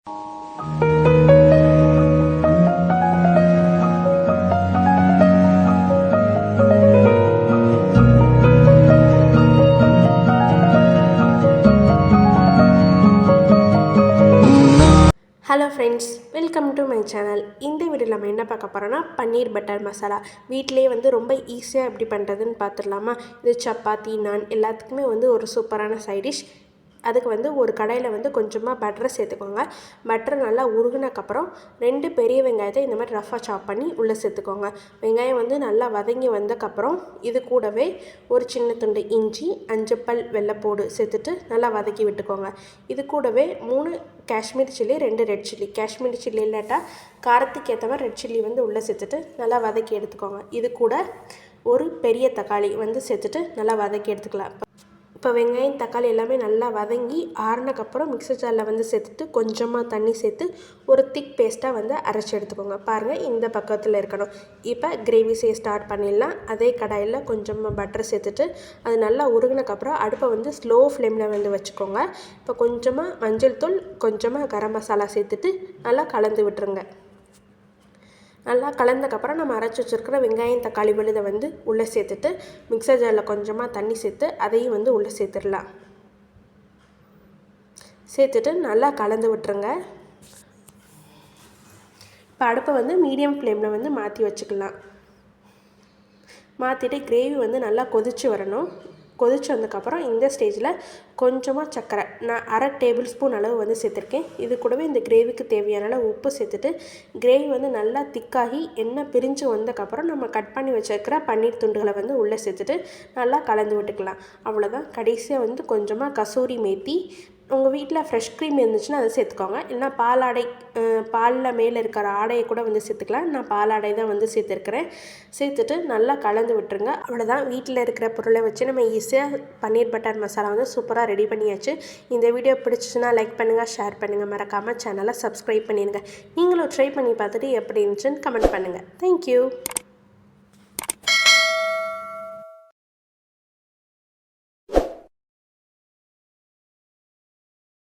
Hello friends, welcome to my channel. இந்த வீடியோவில் நம்ம என்ன பார்க்க போகிறோன்னா பன்னீர் பட்டர் மசாலா. வீட்டிலேயே ரொம்ப ஈஸியாக எப்படி பண்ணுறதுன்னு பார்த்துடலாமா? இது சப்பாத்தி, நான் எல்லாத்துக்குமே ஒரு சூப்பரான சைடிஷ். அதுக்கு ஒரு கடாயில் கொஞ்சமாக பட்டரை சேர்த்துக்கோங்க. பட்டர் நல்லா உருகுனக்கப்புறம் 2 பெரிய வெங்காயத்தை இந்த மாதிரி ரஃபாக சாப் பண்ணி உள்ளே சேர்த்துக்கோங்க. வெங்காயம் நல்லா வதங்கி வந்தக்கப்புறம் இது கூடவே ஒரு சின்ன துண்டு இஞ்சி, 5 பல் வெள்ளைப்பூடு சேர்த்துட்டு நல்லா வதக்கி விட்டுக்கோங்க. இது கூடவே 3 Kashmir chilli, 2 red chilli. Kashmir chilli இல்லாட்டா காரத்துக்கு ஏற்ற மாதிரி ரெட் சில்லி உள்ளே சேர்த்துட்டு நல்லா வதக்கி எடுத்துக்கோங்க. இது கூட ஒரு பெரிய தக்காளி சேர்த்துட்டு நல்லா வதக்கி எடுத்துக்கலாம். இப்போ வெங்காயம், தக்காளி எல்லாமே நல்லா வதங்கி ஆறுனக்கப்புறம் மிக்ஸர் ஜாரில் சேர்த்துட்டு கொஞ்சமாக தண்ணி சேர்த்து ஒரு திக் பேஸ்ட்டாக அரைச்சி எடுத்துக்கோங்க. பாருங்கள், இந்த பக்கத்தில் இருக்கணும். இப்போ கிரேவி செய்ய ஸ்டார்ட் பண்ணிடலாம். அதே கடாயில் கொஞ்சமாக பட்டர் சேர்த்துட்டு அது நல்லா உருகினக்கப்புறம் அடுப்பை ஸ்லோ ஃப்ளேமில் வச்சுக்கோங்க. இப்போ கொஞ்சமாக மஞ்சள் தூள், கொஞ்சமாக கரம் மசாலா சேர்த்துட்டு நல்லா கலந்து விட்டுருங்க. நல்லா கலந்தக்கப்புறம் நம்ம அரைச்சி வச்சுருக்கிற வெங்காயம், தக்காளி விழுதை உள்ளே சேர்த்துட்டு மிக்ஸர் ஜாரில் கொஞ்சமாக தண்ணி சேர்த்து அதையும் உள்ளே சேர்த்துடலாம். சேர்த்துட்டு நல்லா கலந்து விட்டுருங்க. இப்போ அடுப்பை மீடியம் ஃப்ளேமில் மாற்றி வச்சுக்கலாம். மாற்றிட்டு கிரேவி நல்லா கொதித்து வரணும். கொதிச்சு வந்ததுக்கப்புறம் இந்த ஸ்டேஜில் கொஞ்சமாக சர்க்கரை, நான் 1/2 டேபிள் ஸ்பூன் அளவு சேர்த்துருக்கேன். இது கூடவே இந்த கிரேவிக்கு தேவையான அளவு உப்பு சேர்த்துட்டு கிரேவி நல்லா திக்காகி எண்ணெய் பிரிஞ்சு வந்ததுக்கப்புறம் நம்ம கட் பண்ணி வச்சுருக்கிற பன்னீர் துண்டுகளை உள்ளே சேர்த்துட்டு நல்லா கலந்து விட்டுக்கலாம். அவ்வளோதான். கடைசியாக கொஞ்சமாக கசூரி மேத்தி, உங்கள் வீட்டில் ஃப்ரெஷ் க்ரீம் இருந்துச்சுன்னா அதை சேர்த்துக்கோங்க. இல்லைனா பாலாடை, பாலில் மேலே இருக்கிற ஆடையை கூட சேர்த்துக்கலாம். நான் பாலாடை தான் சேர்த்துருக்கிறேன். சேர்த்துட்டு நல்லா கலந்து விட்டுருங்க. அவ்வளோதான். வீட்டில் இருக்கிற பொருளை வச்சு நம்ம ஈஸியாக பன்னீர் பட்டர் மசாலா சூப்பராக ரெடி பண்ணியாச்சு. இந்த வீடியோ பிடிச்சிச்சுன்னா லைக் பண்ணுங்கள், ஷேர் பண்ணுங்கள், மறக்காமல் சேனலை சப்ஸ்கிரைப் பண்ணிடுங்க. நீங்களும் ட்ரை பண்ணி பார்த்துட்டு எப்படி இருந்துச்சுன்னு கமெண்ட் பண்ணுங்கள். தேங்க்யூ.